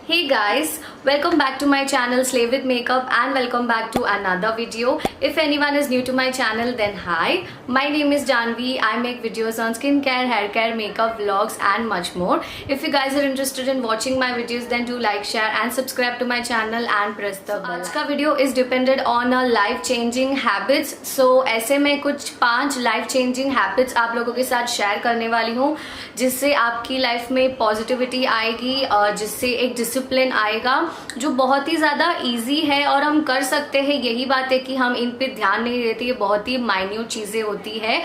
Hey guys, welcome back to my channel Slay with Makeup and welcome back to another video. If anyone is new to my channel then hi. My name is Janvi. I make videos on skincare, hair care, makeup, vlogs and much more. If you guys are interested in watching my videos then do like, share and subscribe to my channel and press the bell. आज का video is depended on a life changing habits. So ऐसे में कुछ 5 life changing habits आप लोगों के साथ share करने वाली हूँ जिससे आपकी life में positivity आएगी और जिससे एक डिसिप्लिन आएगा जो बहुत ही ज़्यादा इजी है और हम कर सकते हैं। यही बात है कि हम इन पे ध्यान नहीं देते, ये बहुत ही माइन्यूट चीज़ें होती है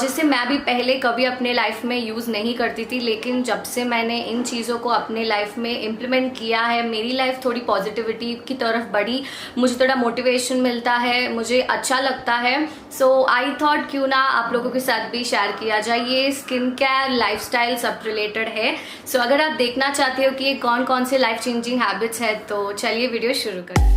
जिसे मैं भी पहले कभी अपने लाइफ में यूज़ नहीं करती थी, लेकिन जब से मैंने इन चीज़ों को अपने लाइफ में इम्प्लीमेंट किया है मेरी लाइफ थोड़ी पॉजिटिविटी की तरफ बढ़ी, मुझे थोड़ा मोटिवेशन मिलता है, मुझे अच्छा लगता है। सो आई थॉट क्यों ना आप लोगों के साथ भी शेयर किया जाए। ये स्किन केयर लाइफस्टाइल सब रिलेटेड है। सो अगर आप देखना चाहते हो कि ये कौन कौन से लाइफ चेंजिंग हैबिट्स है तो चलिए वीडियो शुरू करें।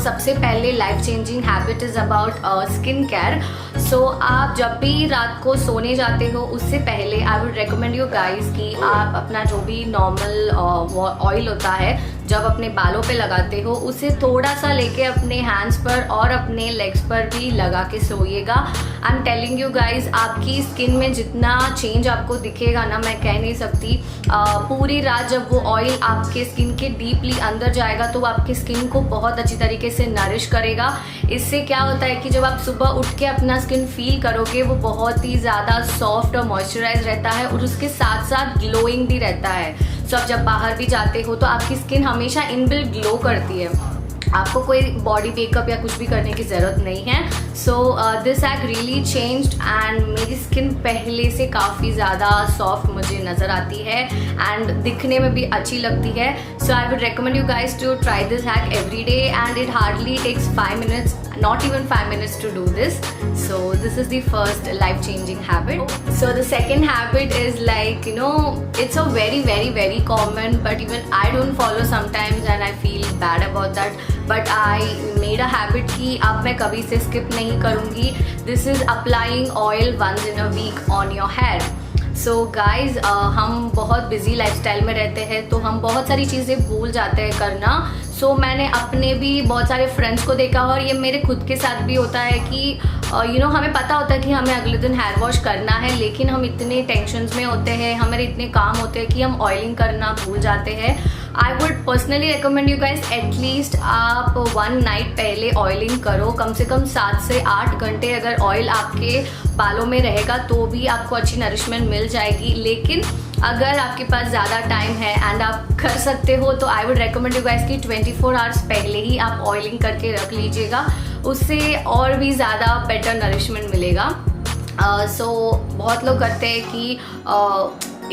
सबसे पहले life changing habit is about skin care. So आप जब भी रात को सोने जाते हो उससे पहले आई वुड रिकमेंड यू गाइस कि आप अपना जो भी नॉर्मल ऑयल होता है जब अपने बालों पे लगाते हो उसे थोड़ा सा लेके अपने हैंड्स पर और अपने लेग्स पर भी लगा के सोइएगा। I am telling you guys आपकी स्किन में जितना चेंज आपको दिखेगा ना मैं कह नहीं सकती। पूरी रात जब वो ऑयल आपके स्किन के डीपली अंदर जाएगा तो वो आपकी स्किन को बहुत अच्छी तरीके से नरिश करेगा। इससे क्या होता है कि जब आप सुबह उठ के अपना स्किन फील करोगे वो बहुत ही ज़्यादा सॉफ्ट और मॉइस्चराइज रहता है और उसके साथ साथ ग्लोइंग भी रहता है। सो आप जब बाहर भी जाते हो तो आपकी स्किन हमेशा इनबिल्ट ग्लो करती है, आपको कोई बॉडी मेकअप या कुछ भी करने की ज़रूरत नहीं है। So this had really changed and मेरी स्किन पहले से काफ़ी ज़्यादा सॉफ्ट मुझे नज़र आती है एंड दिखने में भी अच्छी लगती है। So I would recommend you guys to try this hack every day and it hardly takes 5 minutes, not even 5 minutes to do this. So this is the first life changing habit. So the second habit is like, you know, it's a very common but even I don't follow sometimes and I feel bad about that, but I made a habit कि अब मैं कभी से skip नहीं करूँगी। This is applying oil once in a week on your hair. So guys हम बहुत busy lifestyle में रहते हैं तो हम बहुत सारी चीज़ें भूल जाते हैं करना। सो मैंने अपने भी बहुत सारे फ्रेंड्स को देखा और ये मेरे खुद के साथ भी होता है कि हमें पता होता है कि हमें अगले दिन हेयर वॉश करना है लेकिन हम इतने टेंशन्स में होते हैं, हमारे इतने काम होते हैं कि हम ऑयलिंग करना भूल जाते हैं। I would personally recommend you guys at least आप 1 night पहले ऑयलिंग करो, कम से कम 7 से 8 घंटे अगर ऑयल आपके बालों में रहेगा तो भी आपको अच्छी नरिशमेंट मिल जाएगी। लेकिन अगर आपके पास ज़्यादा टाइम है एंड आप कर सकते हो तो आई वुड रिकमेंड यू गाइस कि 24 आवर्स पहले ही आप ऑयलिंग करके रख लीजिएगा, उससे और भी ज़्यादा बेटर नरिशमेंट मिलेगा। सो बहुत लोग करते हैं कि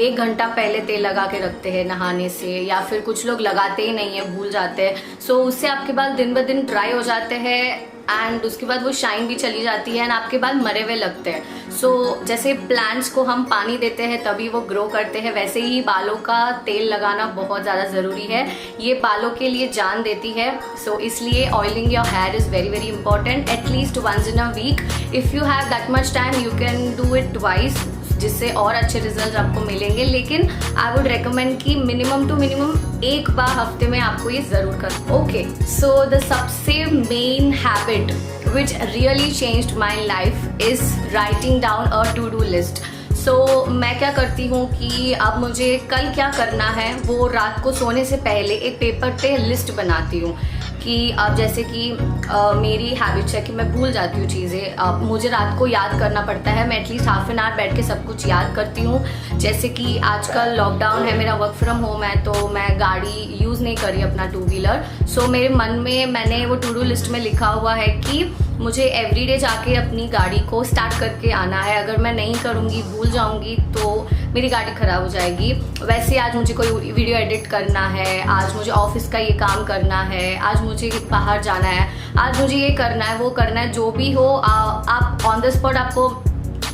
1 घंटा पहले तेल लगा के रखते हैं नहाने से, या फिर कुछ लोग लगाते ही नहीं है, भूल जाते हैं। सो उससे आपके बाल दिन ब दिन ड्राई हो जाते हैं एंड उसके बाद वो शाइन भी चली जाती है एंड आपके बाल मरे हुए लगते हैं। सो जैसे प्लांट्स को हम पानी देते हैं तभी वो ग्रो करते हैं, वैसे ही बालों का तेल लगाना बहुत ज़्यादा ज़रूरी है, ये बालों के लिए जान देती है। सो इसलिए oiling your hair is very important at least once in a week. If you have that much time you can do it twice, जिससे और अच्छे रिजल्ट आपको मिलेंगे। लेकिन आई वुड रिकमेंड कि मिनिमम टू मिनिमम 1 बार हफ्ते में आपको ये ज़रूर करें। ओके, सो द सबसे main habit which really changed my life is writing down a to do list. So मैं क्या करती हूँ कि अब मुझे कल क्या करना है वो रात को सोने से पहले एक पेपर पे लिस्ट बनाती हूँ कि अब जैसे कि मेरी हैबिट्स है कि मैं भूल जाती हूँ चीज़ें, अब मुझे रात को याद करना पड़ता है, मैं एटलीस्ट हाफ एन आवर बैठ के सब कुछ याद करती हूँ। जैसे कि आजकल लॉकडाउन है, मेरा वर्क फ्रॉम होम है तो मैं गाड़ी यूज़ नहीं करी अपना 2 व्हीलर। सो मेरे मन में मैंने वो टू डू लिस्ट में लिखा हुआ है कि मुझे एवरीडे जाके अपनी गाड़ी को स्टार्ट करके आना है। अगर मैं नहीं करूँगी, भूल जाऊँगी तो मेरी गाड़ी ख़राब हो जाएगी। वैसे आज मुझे कोई वीडियो एडिट करना है, आज मुझे ऑफिस का ये काम करना है, आज मुझे बाहर जाना है, आज मुझे ये करना है, वो करना है, जो भी हो आप ऑन द स्पॉट आपको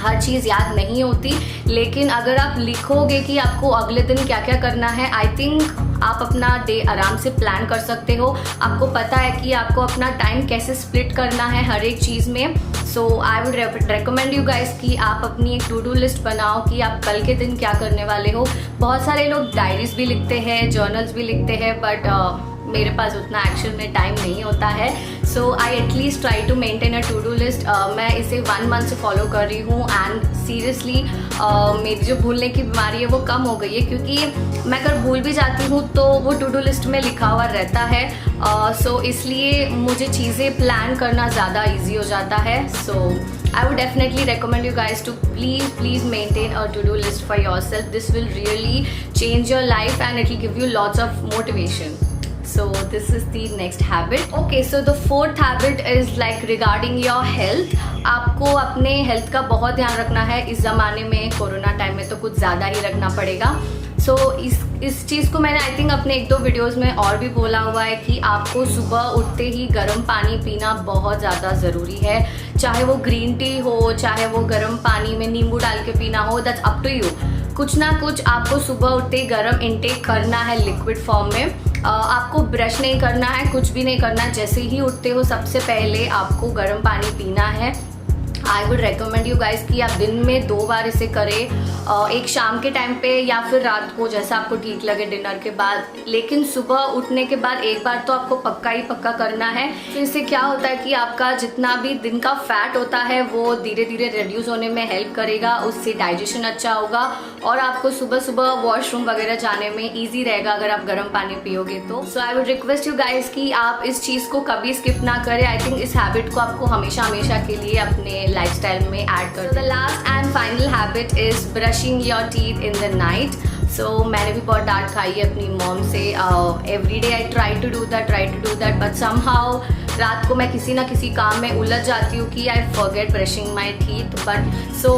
हर चीज़ याद नहीं होती, लेकिन अगर आप लिखोगे कि आपको अगले दिन क्या क्या करना है, आई थिंक आप अपना डे आराम से प्लान कर सकते हो। आपको पता है कि आपको अपना टाइम कैसे स्प्लिट करना है हर एक चीज़ में। So I would recommend you guys कि आप अपनी एक टू डू लिस्ट बनाओ कि आप कल के दिन क्या करने वाले हो। बहुत सारे लोग डायरीज भी लिखते हैं, जर्नल्स भी लिखते हैं, बट मेरे पास उतना एक्चुअल में टाइम नहीं होता है। So I at least try to maintain a to do list. मैं इसे 1 मंथ से फॉलो कर रही हूँ एंड सीरियसली मेरी जो भूलने की बीमारी है वो कम हो गई है, क्योंकि मैं अगर भूल भी जाती हूँ तो वो टू डू लिस्ट में लिखा हुआ रहता है। सो इसलिए मुझे चीज़ें प्लान करना ज़्यादा ईजी हो जाता है। सो I would definitely recommend you guys to please maintain a to-do list for yourself. This will really change your life and it will give you lots of motivation. So this is the next habit. Okay, so the 4th habit is like regarding your health. आपको अपने health का बहुत ध्यान रखना है। इस ज़माने में, कोरोना टाइम में तो कुछ ज़्यादा ही रखना पड़ेगा। सो इस चीज़ को मैंने आई थिंक अपने 1-2 वीडियोज़ में और भी बोला हुआ है कि आपको सुबह उठते ही गर्म पानी पीना बहुत ज़्यादा ज़रूरी है। चाहे वो ग्रीन टी हो, चाहे वो गर्म पानी में नींबू डाल के पीना हो, दैट्स अप टू यू। कुछ ना कुछ आपको सुबह उठते ही गर्म इनटेक करना है लिक्विड फॉर्म में। आपको ब्रश नहीं करना है, कुछ भी नहीं करना है। जैसे ही उठते हो सबसे पहले आपको गर्म पानी पीना है। आई वुड रेकमेंड यू गाइज कि आप दिन में 2 बार इसे करें, एक शाम के टाइम पे या फिर रात को, जैसा आपको ठीक लगे डिनर के बाद। लेकिन सुबह उठने के बाद एक बार तो आपको पक्का ही पक्का करना है। तो इससे क्या होता है कि आपका जितना भी दिन का फैट होता है वो धीरे धीरे रिड्यूस होने में हेल्प करेगा, उससे डाइजेशन अच्छा होगा और आपको सुबह सुबह वॉशरूम वगैरह जाने में ईजी रहेगा अगर आप गर्म पानी पियोगे तो। So I would request you guys कि आप इस चीज़ को कभी स्किप ना करें। आई थिंक इस हैबिट को आपको हमेशा हमेशा के लिए अपने लाइफस्टाइल में ऐड कर। The last and final habit is brushing your teeth in the night. So मैंने भी बहुत डांट खाई है अपनी मॉम से। Every day I try to do that but somehow रात को मैं किसी ना किसी काम में उलझ जाती हूँ कि I forget brushing my teeth.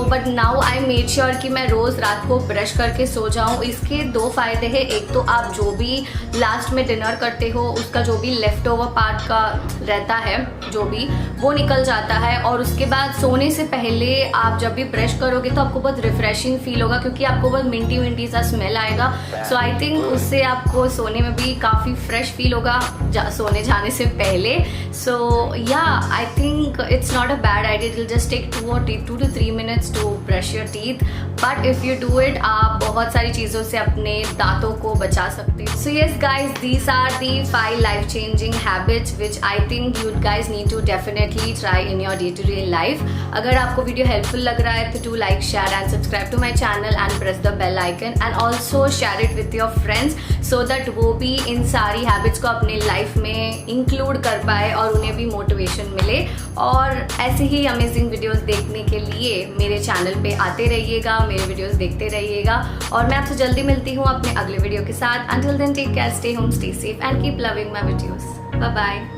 But now I made sure कि मैं रोज़ रात को ब्रश करके सो जाऊँ। इसके 2 फायदे हैं। एक तो आप जो भी लास्ट में डिनर करते हो उसका जो भी लेफ्ट ओवर पार्ट का रहता है जो भी, वो निकल जाता है। और उसके बाद सोने से पहले आप जब भी ब्रश करोगे तो आपको बहुत रिफ्रेशिंग फील होगा, क्योंकि आपको बहुत मिंटी सा स्मेल आएगा। सो आई थिंक उससे आपको सोने में भी काफ़ी फ्रेश फील होगा सोने जाने से पहले। So yeah, I think it's not a bad idea. It'll just take 2 to 3 minutes to brush your teeth. But if you do it, आप बहुत सारी चीज़ों से अपने दांतों को बचा सकते हो। So yes guys, these are the 5 life-changing habits which I think you guys need to definitely try in your day-to-day life. अगर आपको वीडियो हेल्पफुल लग रहा है तो do like, share and subscribe to my channel and press the bell icon and also share it with your friends so that वो भी इन सारी habits को अपने लाइफ में इंक्लूड कर पाए और उन्हें भी मोटिवेशन मिले। और ऐसे ही अमेजिंग वीडियोस देखने के लिए मेरे चैनल पे आते रहिएगा, मेरे वीडियोस देखते रहिएगा। और मैं आपसे जल्दी मिलती हूँ अपने अगले वीडियो के साथ। Until then, take care, stay home, stay safe and keep loving my videos. Bye bye.